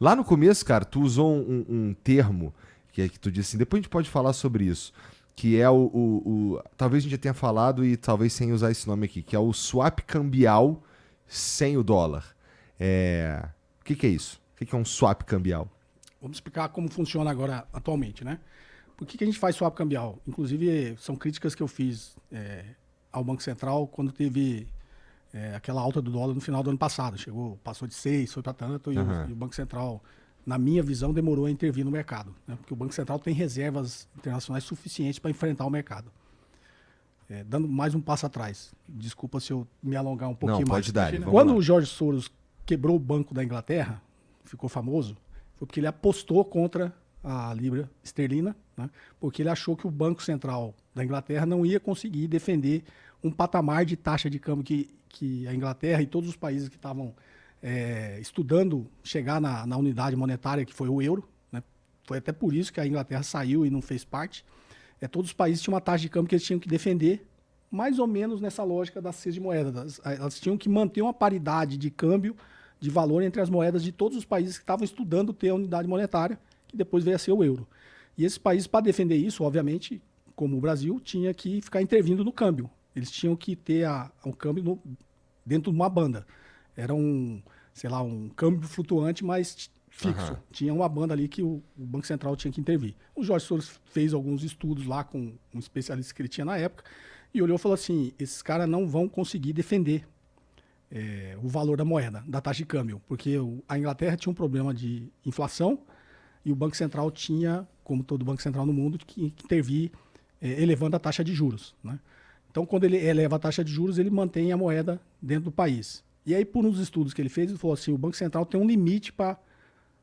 Lá no começo, cara, tu usou um termo que tu disse assim, depois a gente pode falar sobre isso, que é talvez a gente já tenha falado e talvez sem usar esse nome aqui, que é o swap cambial sem o dólar. O que é isso? O que é um swap cambial? Vamos explicar como funciona agora atualmente, né? Por que a gente faz swap cambial? Inclusive, são críticas que eu fiz ao Banco Central quando teve aquela alta do dólar no final do ano passado. Passou de 6, foi para tanto, e o Banco Central, na minha visão, demorou a intervir no mercado, né? Porque o Banco Central tem reservas internacionais suficientes para enfrentar o mercado. Dando mais um passo atrás. Desculpa se eu me alongar um pouquinho mais. Pode dar. Quando o George Soros quebrou o Banco da Inglaterra, ficou famoso, foi porque ele apostou contra a libra esterlina, né? Porque ele achou que o Banco Central da Inglaterra não ia conseguir defender um patamar de taxa de câmbio que a Inglaterra e todos os países que estavam estudando chegar na unidade monetária, que foi o euro, né? Foi até por isso que a Inglaterra saiu e não fez parte. Todos os países tinham uma taxa de câmbio que eles tinham que defender, mais ou menos nessa lógica da cesta de moedas. Elas tinham que manter uma paridade de câmbio, de valor entre as moedas de todos os países que estavam estudando ter a unidade monetária, que depois veio a ser o euro. E esses países, para defender isso, obviamente, como o Brasil, tinha que ficar intervindo no câmbio. Eles tinham que ter um câmbio dentro de uma banda. Era um câmbio flutuante, mas fixo. Tinha uma banda ali que o Banco Central tinha que intervir. O Jorge Soros fez alguns estudos lá com um especialista que ele tinha na época e olhou e falou assim, esses caras não vão conseguir defender o valor da moeda, da taxa de câmbio, porque a Inglaterra tinha um problema de inflação e o Banco Central tinha, como todo Banco Central no mundo, que intervir elevando a taxa de juros, né? Então, quando ele eleva a taxa de juros, ele mantém a moeda dentro do país. E aí, por uns estudos que ele fez, ele falou assim, o Banco Central tem um limite para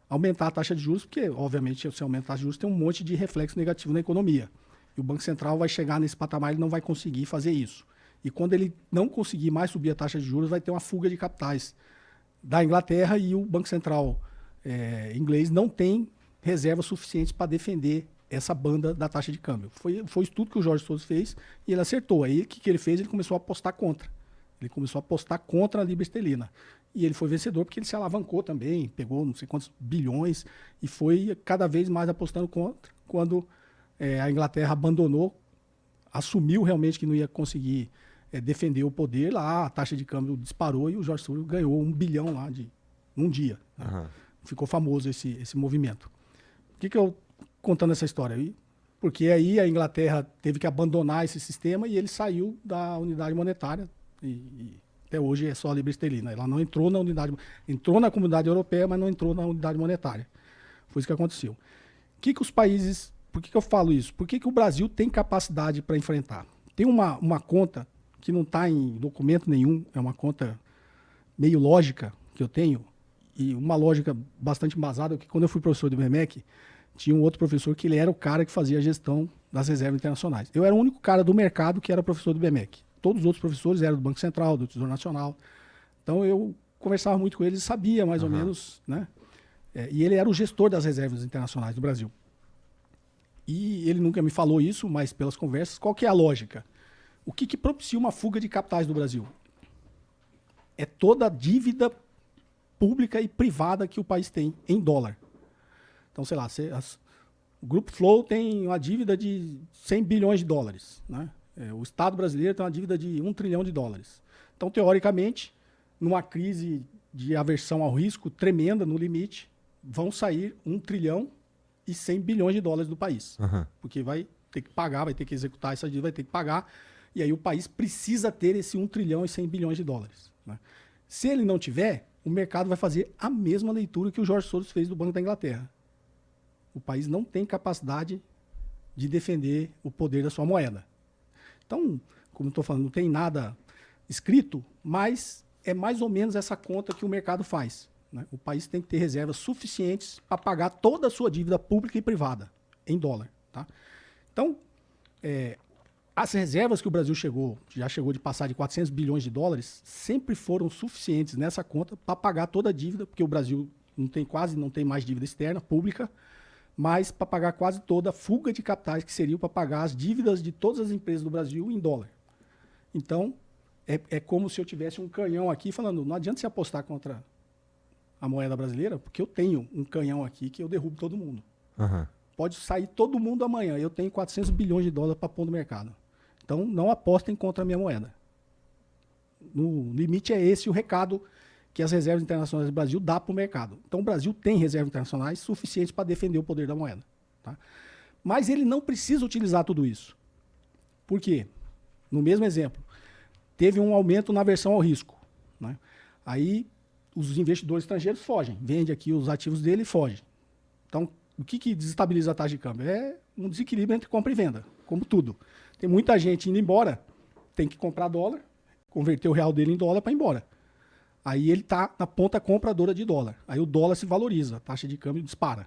aumentar a taxa de juros, porque, obviamente, se aumenta a taxa de juros, tem um monte de reflexo negativo na economia. E o Banco Central vai chegar nesse patamar, ele não vai conseguir fazer isso. E quando ele não conseguir mais subir a taxa de juros, vai ter uma fuga de capitais da Inglaterra e o Banco Central inglês não tem reservas suficientes para defender essa banda da taxa de câmbio. Foi o estudo que o Jorge Soros fez e ele acertou. Aí o que ele fez? Ele começou a apostar contra. Ele começou a apostar contra a libra esterlina. E ele foi vencedor porque ele se alavancou também, pegou não sei quantos bilhões e foi cada vez mais apostando contra quando a Inglaterra abandonou, assumiu realmente que não ia conseguir defender o poder, lá a taxa de câmbio disparou e o Jorge Soros ganhou 1 bilhão lá num dia. Né? Ficou famoso esse movimento. Por que eu contando essa história aí? Porque aí a Inglaterra teve que abandonar esse sistema e ele saiu da unidade monetária e até hoje é só a libra esterlina. Ela não entrou na unidade, entrou na comunidade europeia, mas não entrou na unidade monetária. Foi isso que aconteceu. Os países, por que eu falo isso? Por que o Brasil tem capacidade para enfrentar? Tem uma conta que não está em documento nenhum, é uma conta meio lógica que eu tenho, e uma lógica bastante embasada, que quando eu fui professor do BMEC, tinha um outro professor que ele era o cara que fazia a gestão das reservas internacionais. Eu era o único cara do mercado que era professor do BMEC. Todos os outros professores eram do Banco Central, do Tesouro Nacional. Então eu conversava muito com eles e sabia mais ou menos, né? E ele era o gestor das reservas internacionais do Brasil. E ele nunca me falou isso, mas pelas conversas, qual que é a lógica? O que propicia uma fuga de capitais do Brasil? É toda a dívida pública e privada que o país tem em dólar. Então, sei lá, o Grupo Flow tem uma dívida de 100 bilhões de dólares, né? O Estado brasileiro tem uma dívida de 1 trilhão de dólares. Então, teoricamente, numa crise de aversão ao risco tremenda, no limite, vão sair 1 trilhão e 100 bilhões de dólares do país. Porque vai ter que pagar, vai ter que executar essa dívida, vai ter que pagar. E aí o país precisa ter esse 1 trilhão e 100 bilhões de dólares. Né? Se ele não tiver, o mercado vai fazer a mesma leitura que o Jorge Soros fez do Banco da Inglaterra. O país não tem capacidade de defender o poder da sua moeda. Então, como eu estou falando, não tem nada escrito, mas é mais ou menos essa conta que o mercado faz. Né? O país tem que ter reservas suficientes para pagar toda a sua dívida pública e privada em dólar. Tá? Então, as reservas que o Brasil já chegou de passar de 400 bilhões de dólares, sempre foram suficientes nessa conta para pagar toda a dívida, porque o Brasil quase não tem mais dívida externa, pública, mas para pagar quase toda a fuga de capitais que seria para pagar as dívidas de todas as empresas do Brasil em dólar. Então, é como se eu tivesse um canhão aqui falando, não adianta você apostar contra a moeda brasileira, porque eu tenho um canhão aqui que eu derrubo todo mundo. Aham. Pode sair todo mundo amanhã. Eu tenho 400 bilhões de dólares para pôr no mercado. Então, não apostem contra a minha moeda. No limite é esse o recado que as reservas internacionais do Brasil dá para o mercado. Então, o Brasil tem reservas internacionais suficientes para defender o poder da moeda. Tá? Mas ele não precisa utilizar tudo isso. Por quê? No mesmo exemplo, teve um aumento na aversão ao risco. Né? Aí, os investidores estrangeiros fogem. Vende aqui os ativos dele e fogem. Então, o que desestabiliza a taxa de câmbio? É um desequilíbrio entre compra e venda, como tudo. Tem muita gente indo embora, tem que comprar dólar, converter o real dele em dólar para ir embora. Aí ele está na ponta compradora de dólar. Aí o dólar se valoriza, a taxa de câmbio dispara.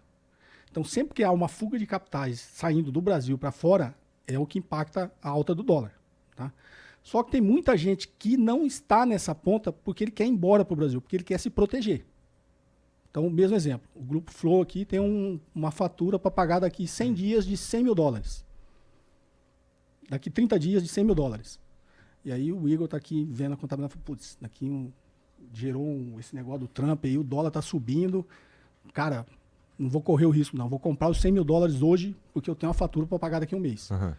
Então, sempre que há uma fuga de capitais saindo do Brasil para fora, é o que impacta a alta do dólar. Tá? Só que tem muita gente que não está nessa ponta porque ele quer ir embora para o Brasil, porque ele quer se proteger. Então, mesmo exemplo, o Grupo Flow aqui tem uma fatura para pagar daqui 100 dias de 100 mil dólares. Daqui 30 dias de 100 mil dólares. E aí o Igor está aqui vendo a contabilidade e fala, putz, gerou esse negócio do Trump aí, o dólar está subindo. Cara, não vou correr o risco, não. Vou comprar os 100 mil dólares hoje porque eu tenho uma fatura para pagar daqui a um mês. Uhum.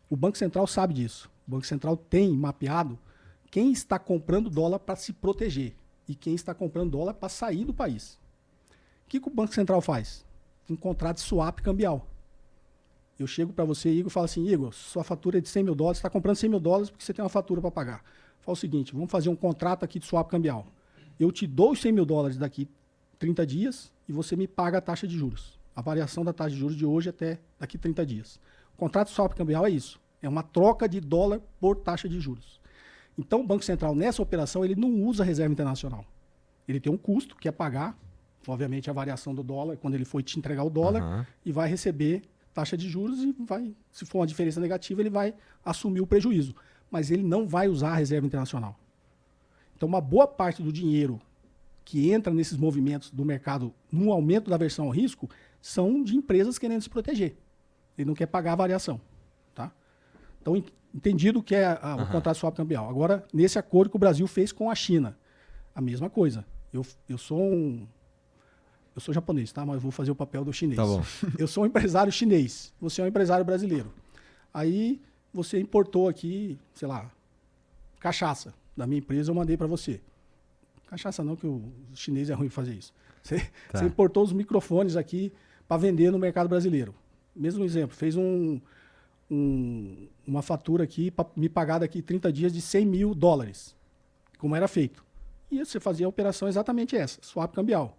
O Banco Central sabe disso. O Banco Central tem mapeado quem está comprando dólar para se proteger e quem está comprando dólar para sair do país. O que o Banco Central faz? Um contrato de swap cambial. Eu chego para você, Igor, e falo assim, Igor, sua fatura é de 100 mil dólares, você está comprando 100 mil dólares porque você tem uma fatura para pagar. Fala o seguinte, vamos fazer um contrato aqui de swap cambial. Eu te dou os 100 mil dólares daqui 30 dias e você me paga a taxa de juros. A variação da taxa de juros de hoje até daqui 30 dias. O contrato de swap cambial é isso. É uma troca de dólar por taxa de juros. Então, o Banco Central, nessa operação, ele não usa reserva internacional. Ele tem um custo, que é pagar, obviamente, a variação do dólar, quando ele for te entregar o dólar, e vai receber taxa de juros e vai, se for uma diferença negativa, ele vai assumir o prejuízo. Mas ele não vai usar a reserva internacional. Então, uma boa parte do dinheiro que entra nesses movimentos do mercado no aumento da aversão ao risco são de empresas querendo se proteger. Ele não quer pagar a variação. Tá? Então, entendido o que é o contrato de swap cambial. Agora, nesse acordo que o Brasil fez com a China, a mesma coisa. Eu sou japonês, tá? Mas eu vou fazer o papel do chinês. Tá bom. Eu sou um empresário chinês, você é um empresário brasileiro. Aí você importou aqui, sei lá, cachaça da minha empresa, eu mandei para você. Cachaça não, que o chinês é ruim fazer isso. Você importou os microfones aqui para vender no mercado brasileiro. Mesmo exemplo, fez uma fatura aqui para me pagar daqui 30 dias de 100 mil dólares, como era feito. E você fazia a operação exatamente essa, swap cambial.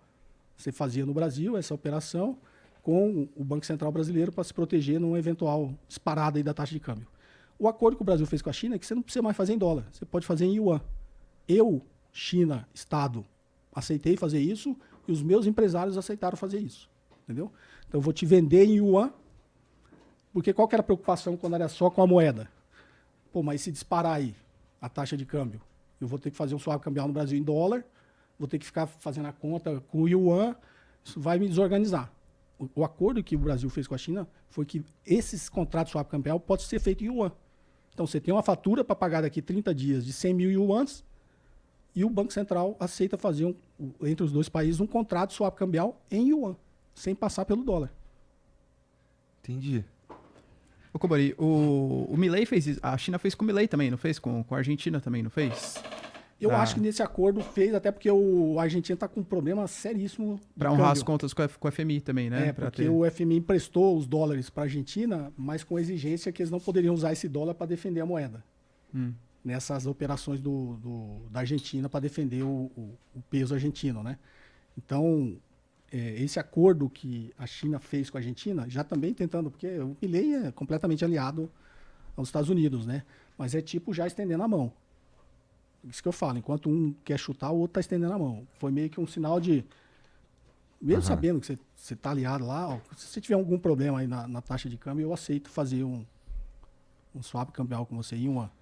Você fazia no Brasil essa operação com o Banco Central brasileiro para se proteger numa eventual disparada aí da taxa de câmbio. O acordo que o Brasil fez com a China é que você não precisa mais fazer em dólar, você pode fazer em yuan. Eu, China, Estado, aceitei fazer isso e os meus empresários aceitaram fazer isso. Entendeu? Então eu vou te vender em yuan, porque qual que era a preocupação quando era só com a moeda? Pô, mas se disparar aí a taxa de câmbio, eu vou ter que fazer um swap cambial no Brasil em dólar, vou ter que ficar fazendo a conta com o yuan, isso vai me desorganizar. O acordo que o Brasil fez com a China foi que esses contratos de swap cambial podem ser feitos em yuan. Então você tem uma fatura para pagar daqui 30 dias de 100 mil yuans e o Banco Central aceita fazer, entre os dois países, um contrato de swap cambial em yuan, sem passar pelo dólar. Entendi. Ô, Kobori, o Milei fez isso. A China fez com o Milei também, não fez? Com a Argentina também, não fez? Eu acho que nesse acordo fez, até porque a Argentina está com um problema seríssimo. Para honrar as contas com o FMI também, né? Porque o FMI emprestou os dólares para a Argentina, mas com exigência que eles não poderiam usar esse dólar para defender a moeda. Nessas operações da Argentina para defender o peso argentino, né? Então, esse acordo que a China fez com a Argentina, já também tentando, porque o Milei é completamente aliado aos Estados Unidos, né? Mas é tipo já estendendo a mão. Isso que eu falo, enquanto um quer chutar, o outro está estendendo a mão. Foi meio que um sinal de... Mesmo sabendo que você está aliado lá, ó, se você tiver algum problema aí na taxa de câmbio, eu aceito fazer um swap cambial com você em uma